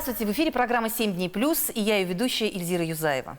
Здравствуйте, в эфире программа «7 дней плюс» и я ее ведущая Эльзира Юзаева.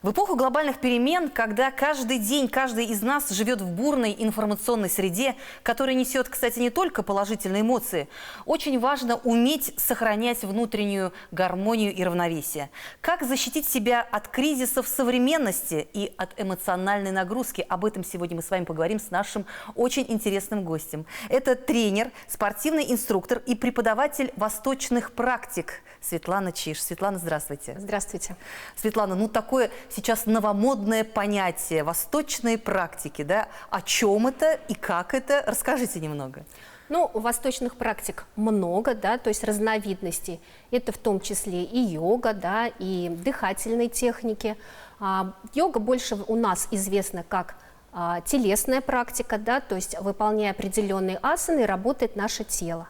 В эпоху глобальных перемен, когда каждый день каждый из нас живет в бурной информационной среде, которая несет, кстати, не только положительные эмоции, очень важно уметь сохранять внутреннюю гармонию и равновесие. Как защитить себя от кризисов современности и от эмоциональной нагрузки? Об этом сегодня мы с вами поговорим с нашим очень интересным гостем. Это тренер, спортивный инструктор и преподаватель восточных практик Светлана Чиж. Светлана, здравствуйте. Здравствуйте. Светлана, ну такое сейчас новомодное понятие восточные практики, да? О чем это и как это? Расскажите немного. Ну, восточных практик много, да, то есть разновидностей. Это в том числе и йога, да, и дыхательные техники. Йога больше у нас известна как телесная практика, да, то есть выполняя определенные асаны, работает наше тело.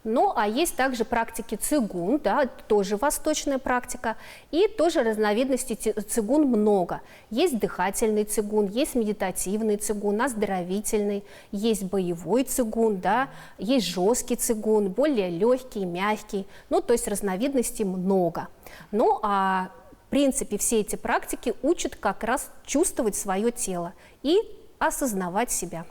Ну, а есть также практики цигун, да, тоже восточная практика, и тоже разновидностей цигун много. Есть дыхательный цигун, есть медитативный цигун, оздоровительный, есть боевой цигун, да, есть жесткий цигун, более легкий, мягкий, ну, то есть разновидностей много. Ну, а в принципе все эти практики учат как раз чувствовать свое тело и осознавать себя.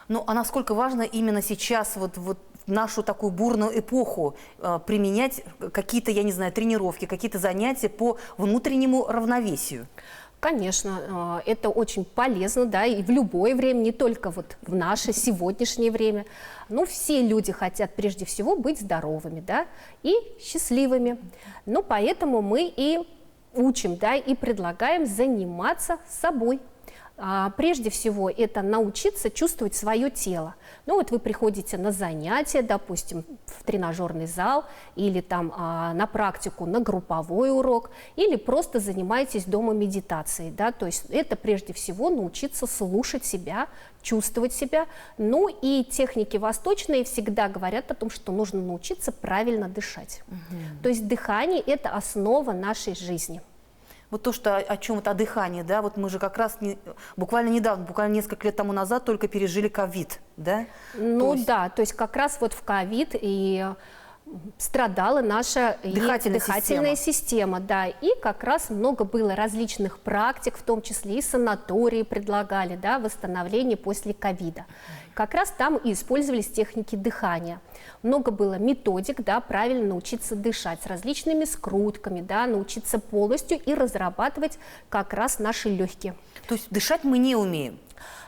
Ну, а насколько важно именно сейчас, вот в нашу такую бурную эпоху, применять какие-то, я не знаю, тренировки, какие-то занятия по внутреннему равновесию? Конечно, это очень полезно, да, и в любое время, не только вот в наше сегодняшнее время. Ну, все люди хотят прежде всего быть здоровыми, да, и счастливыми. Ну, поэтому мы и учим, да, и предлагаем заниматься собой. Прежде всего, это научиться чувствовать свое тело. Ну вот вы приходите на занятия, допустим, в тренажерный зал, или там на практику, на групповой урок, или просто занимаетесь дома медитацией, да, то есть это прежде всего научиться слушать себя, чувствовать себя. Ну и техники восточные всегда говорят о том, что нужно научиться правильно дышать. То есть дыхание – это основа нашей жизни. Вот то, что о чем это, о дыхании, да, вот мы же как раз буквально недавно, буквально несколько лет тому назад только пережили ковид, да? Ну да, то есть как раз вот в ковид и страдала наша дыхательная система, да, и как раз много было различных практик, в том числе и санатории предлагали, да, восстановление после ковида. Как раз там и использовались техники дыхания. Много было методик, да, правильно научиться дышать с различными скрутками, да, научиться полностью и разрабатывать как раз наши легкие. То есть дышать мы не умеем?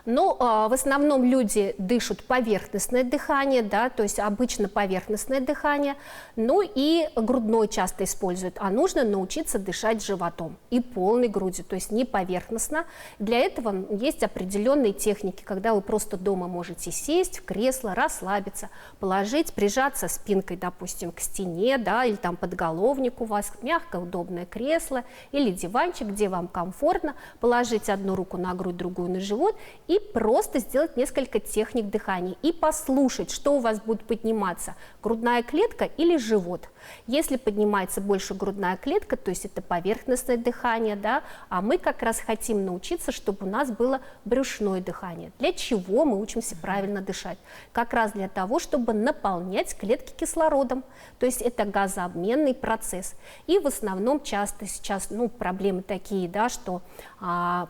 Но в основном люди дышат поверхностное дыхание, да, то есть обычно поверхностное дыхание, ну и грудной часто используют, а нужно научиться дышать животом и полной грудью, то есть не поверхностно. Для этого есть определенные техники, когда вы просто дома можете сесть в кресло, расслабиться, положить, прижаться спинкой, допустим, к стене, да, или там подголовник у вас, мягкое, удобное кресло или диванчик, где вам комфортно, положить одну руку на грудь, другую на живот и просто сделать несколько техник дыхания и послушать, что у вас будет подниматься, грудная клетка или живот. Если поднимается больше грудная клетка, то есть это поверхностное дыхание, да, а мы как раз хотим научиться, чтобы у нас было брюшное дыхание. Для чего мы учимся правильно дышать? Как раз для того, чтобы наполнять клетки кислородом, то есть это газообменный процесс. И в основном часто сейчас, ну, проблемы такие, да, что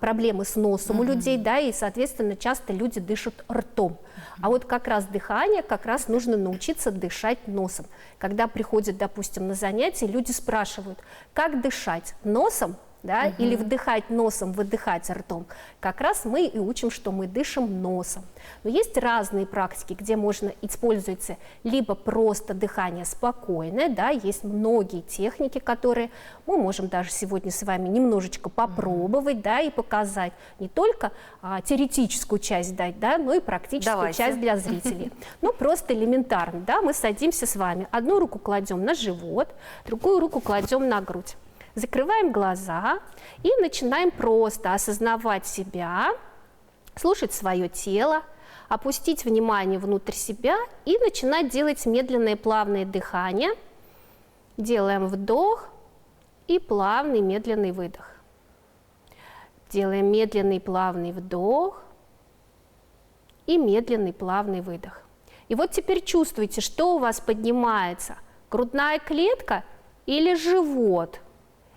проблемы с носом у людей, да, и, соответственно, часто люди дышат ртом. А вот как раз дыхание, как раз нужно научиться дышать носом. Когда приходят, допустим, на занятия, люди спрашивают, как дышать носом, да, или вдыхать носом, выдыхать ртом. Как раз мы и учим, что мы дышим носом. Но есть разные практики, где можно использовать либо просто дыхание спокойное, да, есть многие техники, которые мы можем даже сегодня с вами немножечко попробовать, да, и показать не только теоретическую часть дать, да, но и практическую часть для зрителей. Ну, просто элементарно, да, мы садимся с вами, одну руку кладем на живот, другую руку кладем на грудь. Закрываем глаза и начинаем просто осознавать себя, слушать свое тело, опустить внимание внутрь себя и начинать делать медленное плавное дыхание. Делаем вдох и плавный медленный выдох. Делаем медленный плавный вдох и медленный плавный выдох. И вот теперь чувствуйте, что у вас поднимается. Грудная клетка или живот.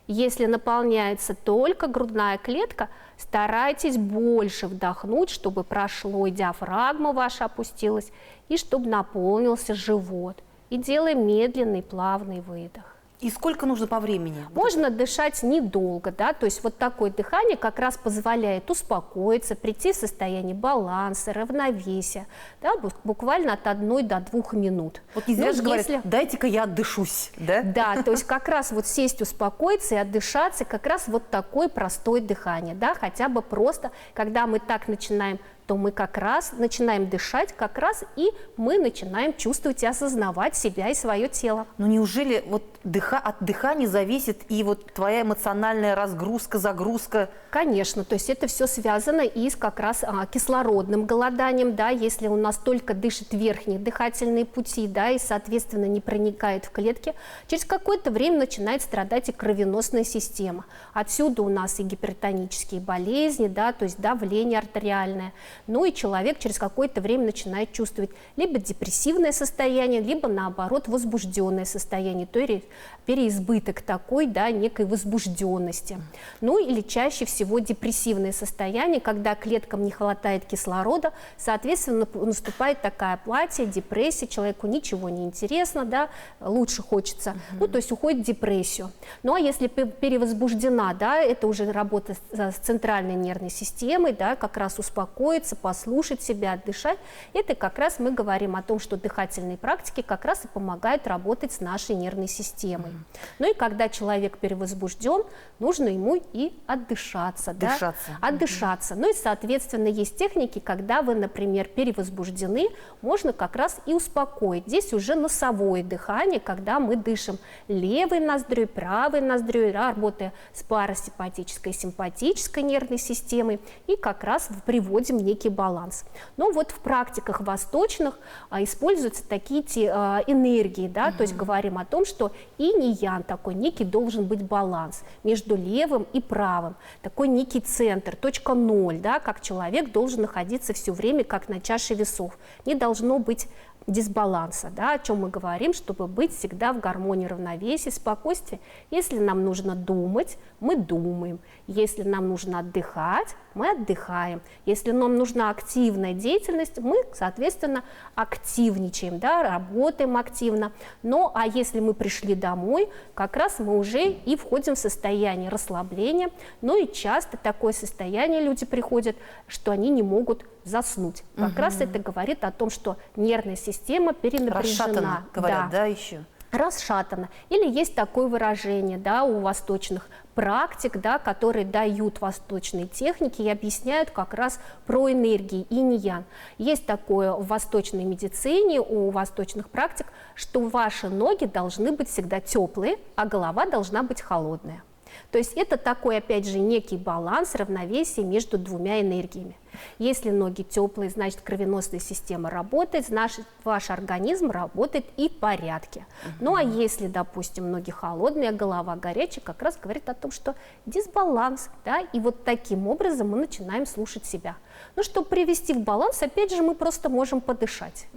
Если наполняется только грудная клетка, старайтесь больше вдохнуть, чтобы прошло и диафрагма ваша опустилась, и чтобы наполнился живот. И делаем медленный, плавный выдох. И сколько нужно по времени? Можно дышать недолго, да, то есть вот такое дыхание как раз позволяет успокоиться, прийти в состояние баланса, равновесия, да, буквально от 1 до 2 минут. Вот не зря же говорят, дайте-ка я отдышусь, да? Да, то есть как раз вот сесть, успокоиться и отдышаться, как раз вот такое простое дыхание, да, хотя бы просто, когда мы так начинаем, то мы как раз начинаем дышать, как раз и мы начинаем чувствовать и осознавать себя и свое тело. Но неужели вот от дыхания зависит и вот твоя эмоциональная разгрузка, загрузка? Конечно, то есть это все связано и с как раз кислородным голоданием, да, если у нас только дышит верхние дыхательные пути, да, и, соответственно, не проникает в клетки, через какое-то время начинает страдать и кровеносная система. Отсюда у нас и гипертонические болезни, да, то есть давление артериальное. Ну и человек через какое-то время начинает чувствовать либо депрессивное состояние, либо наоборот возбужденное состояние, то есть переизбыток такой, да, некой возбужденности. Ну или чаще всего депрессивное состояние, когда клеткам не хватает кислорода, соответственно, наступает такая апатия, депрессия, человеку ничего не интересно, да, лучше хочется, ну то есть уходит в депрессию. Ну а если перевозбуждена, да, это уже работа с центральной нервной системой, да, как раз успокоиться, послушать себя, отдышать, это как раз мы говорим о том, что дыхательные практики как раз и помогают работать с нашей нервной системой. Ну и когда человек перевозбужден, нужно ему и отдышаться. Да? Отдышаться. Ну и, соответственно, есть техники, когда вы, например, перевозбуждены, можно как раз и успокоить. Здесь уже носовое дыхание, когда мы дышим левой ноздрёй, правой ноздрёй, работая с парасимпатической и симпатической нервной системой, и как раз приводим некий баланс. Но вот в практиках восточных используются такие энергии, да, то есть говорим о том, что инь и ян, такой некий должен быть баланс между левым и правым, такой некий центр, точка 0, да, как человек должен находиться все время как на чаше весов, не должно быть дисбаланса, да, о чем мы говорим, чтобы быть всегда в гармонии, равновесии, спокойствии. Если нам нужно думать, мы думаем. Если нам нужно отдыхать, мы отдыхаем. Если нам нужна активная деятельность, мы, соответственно, активничаем, да, работаем активно. Ну, а если мы пришли домой, как раз мы уже и входим в состояние расслабления. Ну и часто такое состояние люди приходят, что они не могут заснуть. Как раз это говорит о том, что нервная система перенапряжена. Расшатана, говорят, да, еще? Расшатана. Или есть такое выражение, да, у восточных практик, да, которые дают восточные техники и объясняют как раз про энергии инь и ян. Есть такое в восточной медицине, у восточных практик, что ваши ноги должны быть всегда теплые, а голова должна быть холодная. То есть это такой, опять же, некий баланс, равновесие между двумя энергиями. Если ноги теплые, значит, кровеносная система работает, значит, ваш организм работает и в порядке. Ну а если, допустим, ноги холодные, а голова горячая, как раз говорит о том, что дисбаланс, да, и вот таким образом мы начинаем слушать себя. Ну, чтобы привести в баланс, опять же, мы просто можем подышать,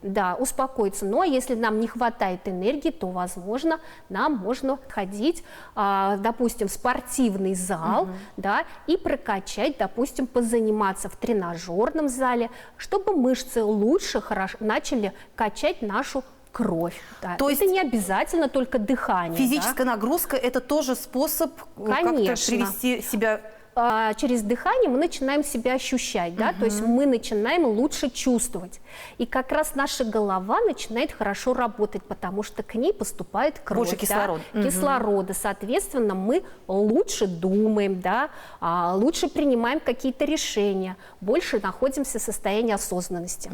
да, успокоиться. Ну, а если нам не хватает энергии, то, возможно, нам можно ходить, допустим, в спортивный зал, да, и прокачать, допустим, позаниматься в тренажерном зале, чтобы мышцы лучше начали качать нашу кровь. Да. То есть это не обязательно только дыхание. Физическая нагрузка – это тоже способ как-то привести себя... Через дыхание мы начинаем себя ощущать, да, то есть мы начинаем лучше чувствовать. И как раз наша голова начинает хорошо работать, потому что к ней поступает кровь, больше кислорода. Да, кислорода. Соответственно, мы лучше думаем, да, лучше принимаем какие-то решения, больше находимся в состоянии осознанности.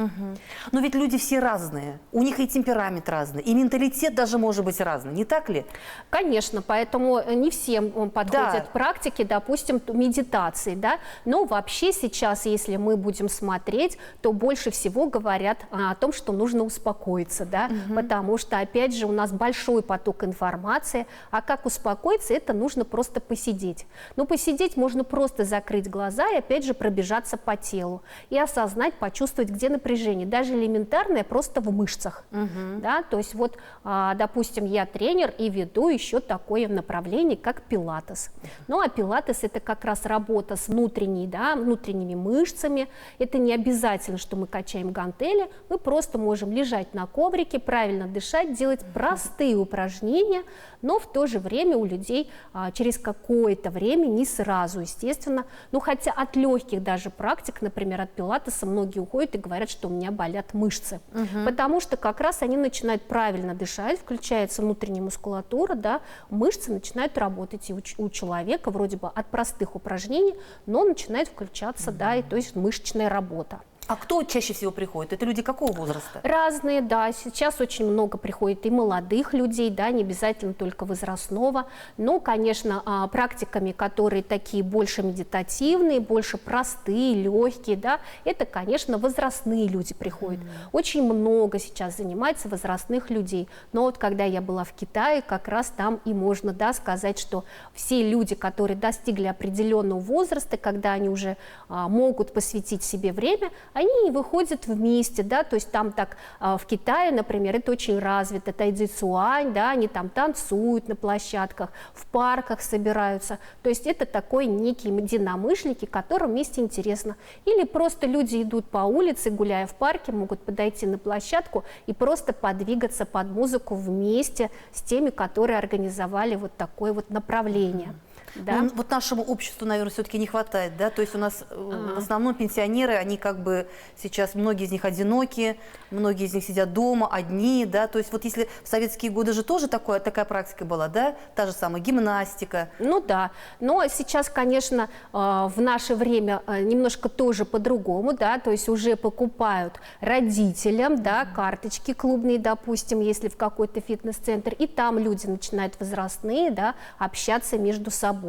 Но ведь люди все разные, у них и темперамент разный, и менталитет даже может быть разный, не так ли? Конечно, поэтому не всем подходят практики, допустим, медитации, да, но вообще сейчас, если мы будем смотреть, то больше всего говорят о том, что нужно успокоиться, да, потому что, опять же, у нас большой поток информации, а как успокоиться, это нужно просто посидеть. Но посидеть можно просто закрыть глаза и, опять же, пробежаться по телу и осознать, почувствовать, где напряжение, даже элементарное, просто в мышцах, да, то есть вот, допустим, я тренер и веду еще такое направление, как пилатес. Ну, а пилатес — это как раз работа с внутренними мышцами. Это не обязательно, что мы качаем гантели, мы просто можем лежать на коврике, правильно дышать, делать простые упражнения, но в то же время у людей через какое-то время, не сразу, естественно, ну, хотя от легких даже практик, например, от пилатеса, многие уходят и говорят, что у меня болят мышцы, потому что как раз они начинают правильно дышать, включается внутренняя мускулатура, да, мышцы начинают работать, и у человека вроде бы от простых упражнений, но начинает включаться, да, и то есть мышечная работа. А кто чаще всего приходит? Это люди какого возраста? Разные, да. Сейчас очень много приходит и молодых людей, да, не обязательно только возрастного. Но, конечно, практиками, которые такие больше медитативные, больше простые, легкие, да, это, конечно, возрастные люди приходят. Очень много сейчас занимается возрастных людей. Но вот когда я была в Китае, как раз там и можно, да, сказать, что все люди, которые достигли определенного возраста, когда они уже могут посвятить себе время, они выходят вместе, да, то есть там так в Китае, например, это очень развито, тайцзи-цюань, да, они там танцуют на площадках, в парках собираются, то есть это такой некие единомышленники, которым вместе интересно. Или просто люди идут по улице, гуляя в парке, могут подойти на площадку и просто подвигаться под музыку вместе с теми, которые организовали вот такое вот направление. Да. Ну, вот нашему обществу, наверное, все-таки не хватает, да, то есть у нас в основном пенсионеры, они как бы сейчас, многие из них одиноки, многие из них сидят дома, одни, да, то есть вот если в советские годы же тоже такая практика была, да, та же самая гимнастика. Ну да, но сейчас, конечно, в наше время немножко тоже по-другому, да, то есть уже покупают родителям, да, карточки клубные, допустим, если в какой-то фитнес-центр, и там люди начинают возрастные, да, общаться между собой.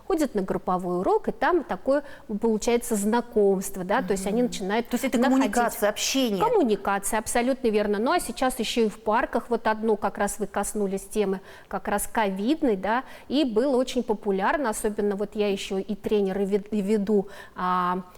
Ходят на групповой урок, и там такое получается знакомство, да, то есть они начинают. То есть это коммуникация, общение. Коммуникация, абсолютно верно. Ну а сейчас еще и в парках, вот одну как раз вы коснулись темы, как раз ковидной, да, и было очень популярно, особенно вот я еще и тренер, и веду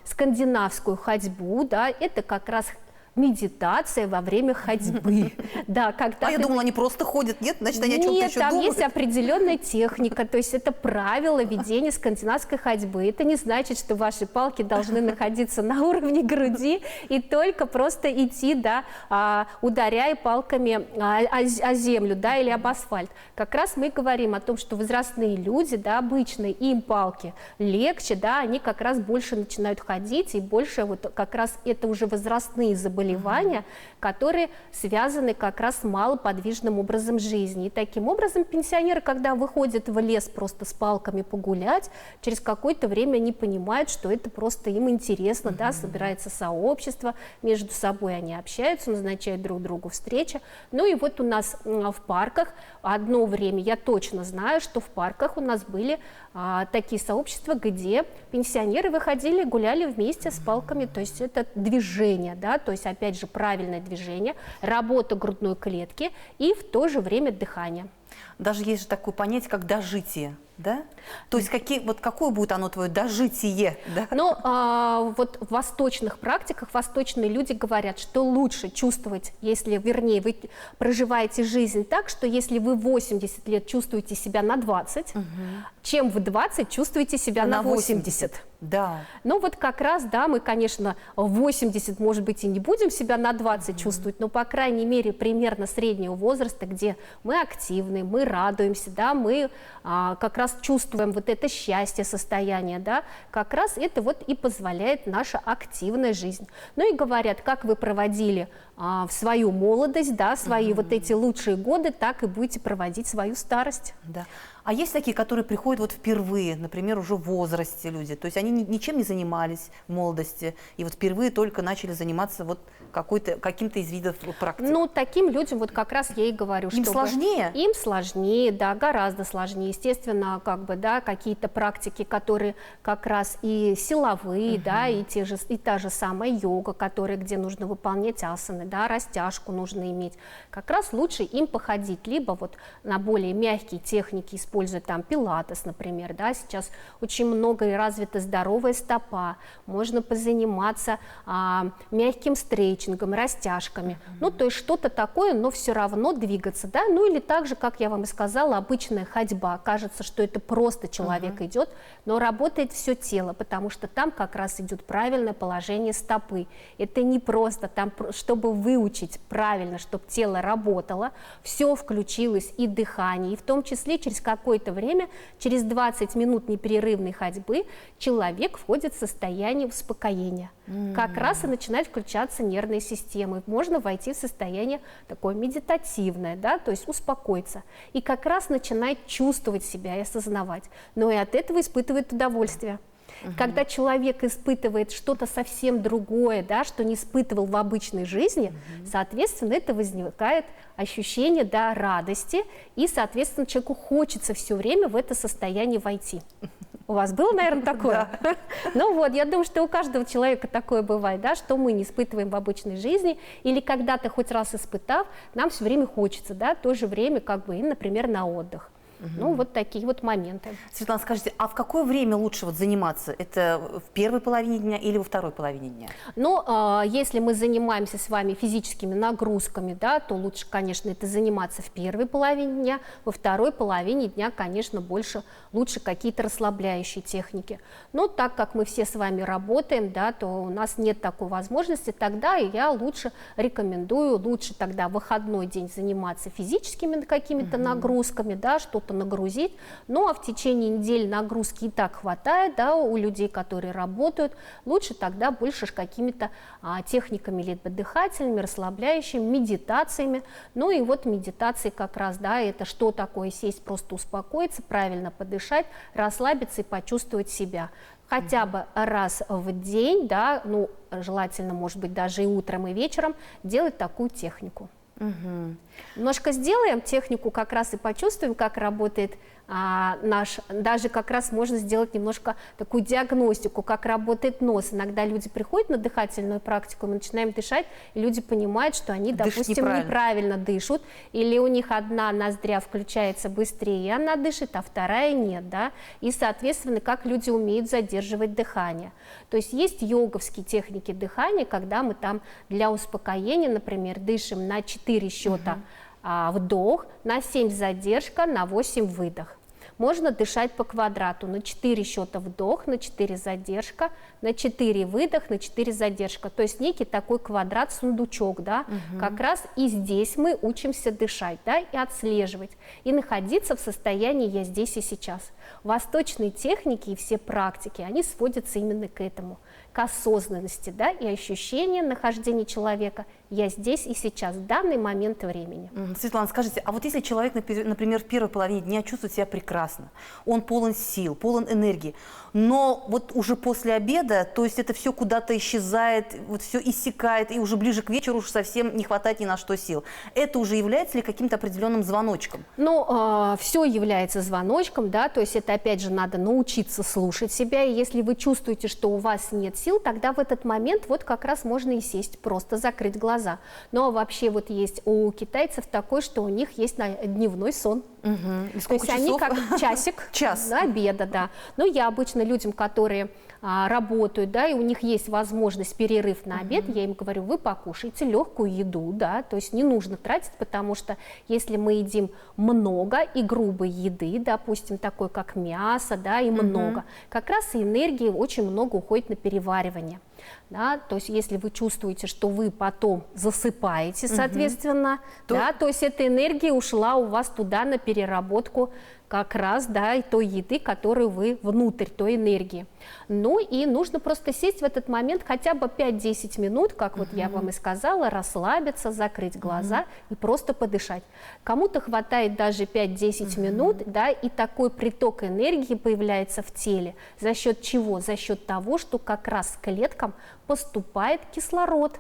скандинавскую ходьбу, да, это как раз медитация во время ходьбы. Да, когда я думала, они просто ходят, нет? Значит, они о чем-то еще думают. Нет, там есть определенная техника, то есть это правило ведения скандинавской ходьбы. Это не значит, что ваши палки должны находиться на уровне груди и только просто идти, да, ударяя палками о землю, да, или об асфальт. Как раз мы говорим о том, что возрастные люди, да, обычные, им палки легче, да, они как раз больше начинают ходить, и больше вот как раз это уже возрастные заболевания, которые связаны как раз с малоподвижным образом жизни. И таким образом пенсионеры, когда выходят в лес просто с палками погулять, через какое-то время они понимают, что это просто им интересно, да, собирается сообщество, между собой они общаются, назначают друг другу встречи. Ну и вот у нас в парках одно время, я точно знаю, что в парках у нас были такие сообщества, где пенсионеры выходили, гуляли вместе с палками, то есть это движение, да, то есть опять же правильное движение, работа грудной клетки и в то же время дыхание. Даже есть же такое понятие, как дожитие, да? То есть какое будет оно твое дожитие? Да? Ну, вот в восточных практиках восточные люди говорят, что лучше чувствовать, вернее, вы проживаете жизнь так, что если вы 80 лет чувствуете себя на 20, чем в 20 чувствуете себя на 80. Да. Ну вот как раз, да, мы, конечно, в 80, может быть, и не будем себя на 20 чувствовать, но, по крайней мере, примерно среднего возраста, где мы активны, мы радуемся, да, мы как раз чувствуем вот это счастье, состояние, да, как раз это вот и позволяет наша активная жизнь. Ну и говорят, как вы проводили в свою молодость, да, свои вот эти лучшие годы, так и будете проводить свою старость. Да. А есть такие, которые приходят вот впервые, например, уже в возрасте люди, то есть они ничем не занимались в молодости, и вот впервые только начали заниматься вот каким-то из видов практик. Ну, таким людям вот как раз я и говорю, что... Им сложнее? Им сложнее, да, гораздо сложнее. Естественно, как бы, да, какие-то практики, которые как раз и силовые, да, и та же самая йога, где нужно выполнять асаны, да, растяжку нужно иметь. Как раз лучше им походить, либо вот на более мягкие техники используя там пилатес, например, да, сейчас очень много и развита здоровая стопа, можно позаниматься мягким стретчингом, растяжками, ну, то есть что-то такое, но все равно двигаться, да, ну, или так же, как я вам и сказала, обычная ходьба, кажется, что это просто человек идет, но работает все тело, потому что там как раз идет правильное положение стопы, это не просто там, чтобы выучить правильно, чтобы тело работало, все включилось, и дыхание, и в том числе через какое-то время, через 20 минут непрерывной ходьбы человек входит в состояние успокоения. Как раз и начинает включаться нервная система. Можно войти в состояние такое медитативное, да, то есть успокоиться. И как раз начинает чувствовать себя и осознавать. Но и от этого испытывает удовольствие. Когда человек испытывает что-то совсем другое, да, что не испытывал в обычной жизни, соответственно, это возникает ощущение, да, радости, и, соответственно, человеку хочется все время в это состояние войти. У вас было, наверное, такое? Да. Ну вот, я думаю, что у каждого человека такое бывает, да, что мы не испытываем в обычной жизни, или когда-то хоть раз испытав, нам все время хочется, да, в то же время, как бы, и, например, на отдых. Ну, вот такие вот моменты. Светлана, скажите, а в какое время лучше вот заниматься? Это в первой половине дня или во второй половине дня? Ну, если мы занимаемся с вами физическими нагрузками, да, то лучше, конечно, это заниматься в первой половине дня, во второй половине дня, конечно, лучше какие-то расслабляющие техники. Но так как мы все с вами работаем, да, то у нас нет такой возможности, тогда я лучше рекомендую, лучше тогда в выходной день заниматься физическими какими-то нагрузками, да, что-то нагрузить, ну а в течение недели нагрузки и так хватает, да, у людей, которые работают, лучше тогда больше какими-то техниками либо дыхательными, расслабляющими, медитациями. Ну и вот медитации как раз, да, это что такое? Сесть, просто успокоиться, правильно подышать, расслабиться и почувствовать себя. Хотя бы раз в день, да, ну желательно, может быть, даже и утром, и вечером делать такую технику. Немножко сделаем технику, как раз и почувствуем, как работает даже как раз можно сделать немножко такую диагностику, как работает нос. Иногда люди приходят на дыхательную практику, мы начинаем дышать, и люди понимают, что они, допустим, неправильно дышат, или у них одна ноздря включается быстрее, она дышит, а вторая нет, да, и, соответственно, как люди умеют задерживать дыхание. То есть есть йоговские техники дыхания, когда мы там для успокоения, например, дышим на 4 счета вдох, на 7 задержка, на 8 выдох. Можно дышать по квадрату, на 4 счета вдох, на 4 задержка, на 4 выдох, на 4 задержка. То есть некий такой квадрат-сундучок, да, как раз и здесь мы учимся дышать, да, и отслеживать, и находиться в состоянии «я здесь и сейчас». Восточные техники и все практики, они сводятся именно к этому, к осознанности, да, и ощущению нахождения человека «я здесь и сейчас», в данный момент времени. Светлана, скажите, а вот если человек, например, в первой половине дня чувствует себя прекрасно, он полон сил, полон энергии, но вот уже после обеда, то есть это все куда-то исчезает, вот все иссякает, и уже ближе к вечеру уж совсем не хватает ни на что сил. Это уже является ли каким-то определенным звоночком? Ну, все является звоночком, да, то есть это опять же надо научиться слушать себя, и если вы чувствуете, что у вас нет сил, тогда в этот момент вот как раз можно и сесть, просто закрыть глаза. Но вообще вот есть у китайцев такой, что у них есть дневной сон. То есть они как часик до обеда, да. Но я обычно людям, которые работают, да, и у них есть возможность перерыв на обед, я им говорю, вы покушайте легкую еду, да, то есть не нужно тратить, потому что если мы едим много и грубой еды, допустим, такой как мясо, да, и много, как раз и энергии очень много уходит на переваривание. Да, то есть если вы чувствуете, что вы потом засыпаете, соответственно, да, то есть эта энергия ушла у вас туда на переработку как раз, да, и той еды, которую вы внутрь, той энергии. Ну и нужно просто сесть в этот момент хотя бы 5-10 минут, как вот я вам и сказала, расслабиться, закрыть глаза и просто подышать. Кому-то хватает даже 5-10 минут, да, и такой приток энергии появляется в теле. За счет чего? За счет того, что как раз к клеткам поступает кислород.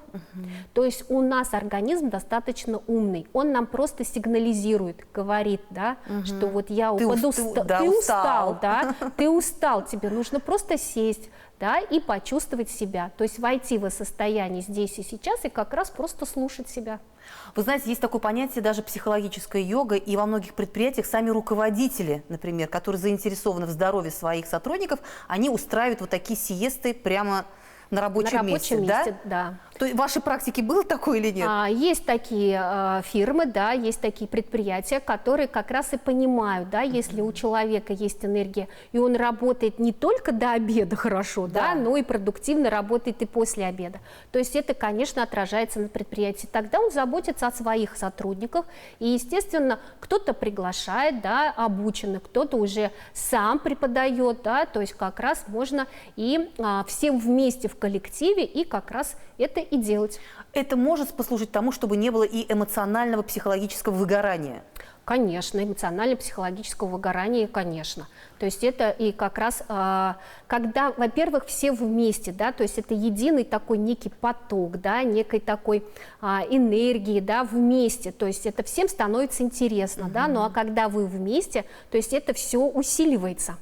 То есть у нас организм достаточно умный, он нам просто сигнализирует, говорит, да, что вот я ты устал, да, ты устал, тебе нужно просто сесть, да, и почувствовать себя, то есть войти в состояние здесь и сейчас и как раз просто слушать себя. Вы знаете, есть такое понятие даже психологическая йога, и во многих предприятиях сами руководители, например, которые заинтересованы в здоровье своих сотрудников, они устраивают вот такие сиесты прямо на рабочем месте, да? То есть в вашей практике было такое или нет? Есть такие фирмы, да, есть такие предприятия, которые как раз и понимают, да, если у человека есть энергия, и он работает не только до обеда хорошо, да, но и продуктивно работает и после обеда. То есть это, конечно, отражается на предприятии. Тогда он заботится о своих сотрудниках, и, естественно, кто-то приглашает, да, обученных, кто-то уже сам преподает, да, то есть как раз можно и всем вместе в коллективе и как раз это и делать. Это может послужить тому, чтобы не было и эмоционального психологического выгорания? Конечно, эмоционально-психологического выгорания, конечно. То есть это и как раз, когда, во-первых, все вместе, да, то есть это единый такой некий поток, да, некой такой энергии, да, вместе, то есть это всем становится интересно, да, ну а когда вы вместе, то есть это все усиливается.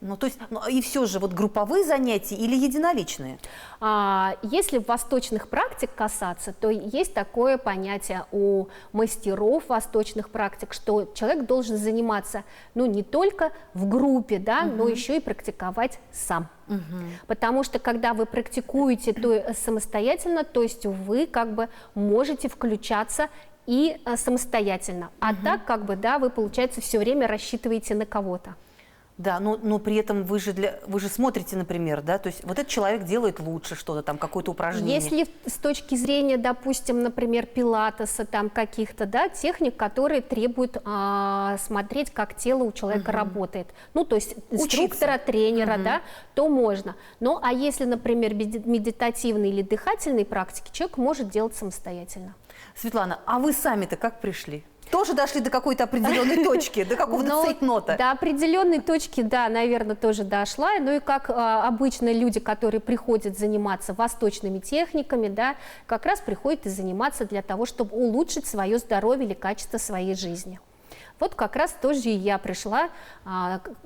Ну, то есть, и все же, вот групповые занятия или единоличные? Если восточных практик касаться, то есть такое понятие у мастеров восточных практик, что человек должен заниматься, ну, не только в группе, да, но еще и практиковать сам. Потому что, когда вы практикуете то самостоятельно, то есть вы как бы можете включаться и самостоятельно, а так как бы, да, вы, получается, все время рассчитываете на кого-то. Да, но при этом вы же смотрите, например, да, то есть вот этот человек делает лучше что-то, там, какое-то упражнение. Если с точки зрения, допустим, например, пилатеса, там, каких-то, да, техник, которые требуют смотреть, как тело у человека работает, ну, то есть инструктора, тренера, да, то можно. Ну, а если, например, медитативные или дыхательные практики, человек может делать самостоятельно. Светлана, а вы сами-то как пришли? Тоже дошли до какой-то определенной точки, до какого-то цейтнота? До определенной точки, да, наверное, тоже дошла. Ну и как обычно люди, которые приходят заниматься восточными техниками, да, как раз приходят и заниматься для того, чтобы улучшить свое здоровье или качество своей жизни. Вот как раз тоже и я пришла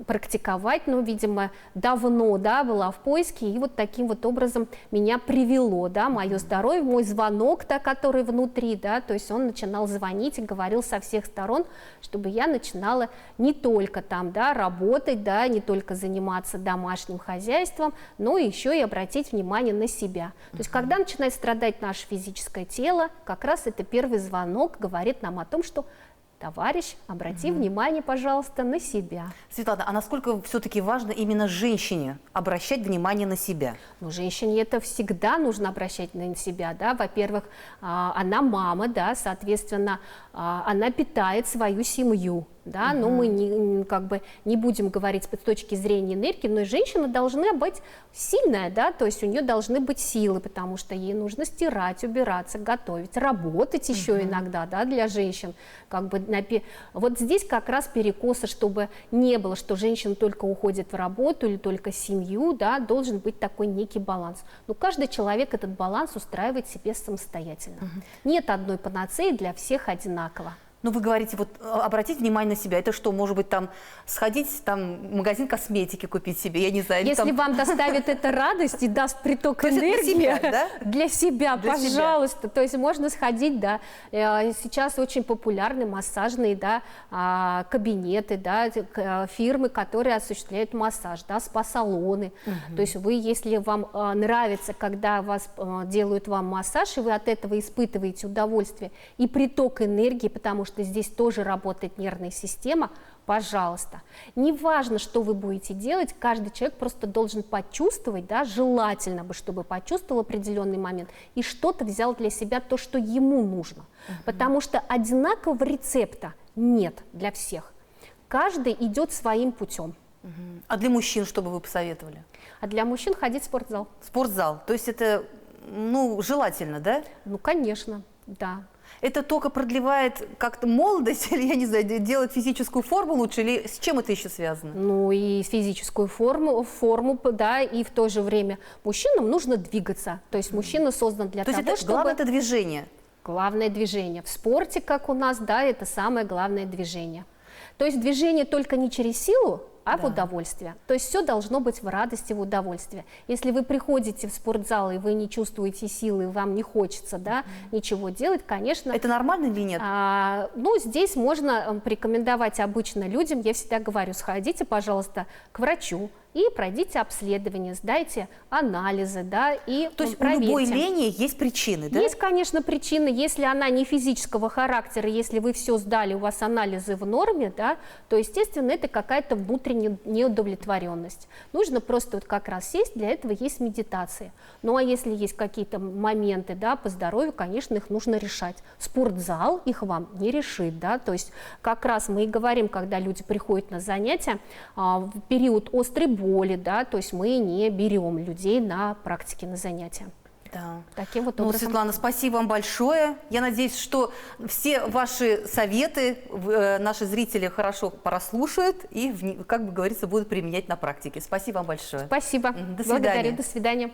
практиковать, ну, видимо, давно, да, была в поиске, и вот таким вот образом меня привело, да, мое здоровье, мой звонок, да, который внутри, да, то есть он начинал звонить и говорил со всех сторон, чтобы я начинала не только там, да, работать, да, не только заниматься домашним хозяйством, но еще и обратить внимание на себя. То есть когда начинает страдать наше физическое тело, как раз это первый звонок говорит нам о том, что товарищ, обрати внимание, пожалуйста, на себя. Светлана, а насколько все-таки важно именно женщине обращать внимание на себя? Ну, женщине это всегда нужно обращать на себя, да. Во-первых, она мама, да, соответственно, она питает свою семью. Да, но мы как бы не будем говорить с точки зрения энергии, но и женщина должна быть сильная, да, то есть у нее должны быть силы, потому что ей нужно стирать, убираться, готовить, работать еще иногда, да, для женщин. Как бы вот здесь как раз перекосы, чтобы не было, что женщина только уходит в работу или только в семью, да, должен быть такой некий баланс. Но каждый человек этот баланс устраивает себе самостоятельно. Нет одной панацеи для всех одинаково. Ну, вы говорите, вот обратить внимание на себя. Это что, может быть, там сходить там, в магазин косметики купить себе, я не знаю. Если там... вам доставит это радость и даст приток энергии для себя, пожалуйста. То есть можно сходить, да. Сейчас очень популярны массажные, да, кабинеты, да, фирмы, которые осуществляют массаж, да, спа-салоны. То есть вы, если вам нравится, когда вас делают вам массаж, и вы от этого испытываете удовольствие и приток энергии, потому что здесь тоже работает нервная система, пожалуйста. Неважно, что вы будете делать, каждый человек просто должен почувствовать, да, желательно бы, чтобы почувствовал определенный момент и что-то взял для себя, то, что ему нужно. Потому что одинакового рецепта нет для всех. Каждый идет своим путем. А для мужчин что бы вы посоветовали? А для мужчин ходить в спортзал. Спортзал, то есть это, ну, желательно, да? Ну, конечно, да. Это только продлевает как-то молодость, или, я не знаю, делает физическую форму лучше, или с чем это еще связано? Ну и физическую форму, да, и в то же время мужчинам нужно двигаться. То есть мужчина создан для То того, есть это чтобы... главное это движение? Главное движение. В спорте, как у нас, да, это самое главное движение. То есть движение только не через силу, а в удовольствие. То есть все должно быть в радости, в удовольствии. Если вы приходите в спортзал, и вы не чувствуете силы, и вам не хочется, да, ничего делать, конечно... Это нормально или нет? Ну, здесь можно порекомендовать обычно людям, я всегда говорю, сходите, пожалуйста, к врачу и пройдите обследование, сдайте анализы, да, и То есть проверьте. у любой лени есть причины, да? Есть, конечно, причины, если она не физического характера, если вы все сдали, у вас анализы в норме, да, то, естественно, это какая-то внутренняя неудовлетворенность. Нужно просто вот как раз сесть, для этого есть медитация. Ну, а если есть какие-то моменты, да, по здоровью, конечно, их нужно решать. Спортзал их вам не решит, да, то есть как раз мы и говорим, когда люди приходят на занятия, в период острой боли, да, то есть мы не берем людей на практике, на занятия. Да. Таким вот Ну, образом. Светлана, спасибо вам большое. Я надеюсь, что все ваши советы наши зрители хорошо прослушают и, как бы говорится, будут применять на практике. Спасибо вам большое. Спасибо. До Благодарю. свидания. До свидания.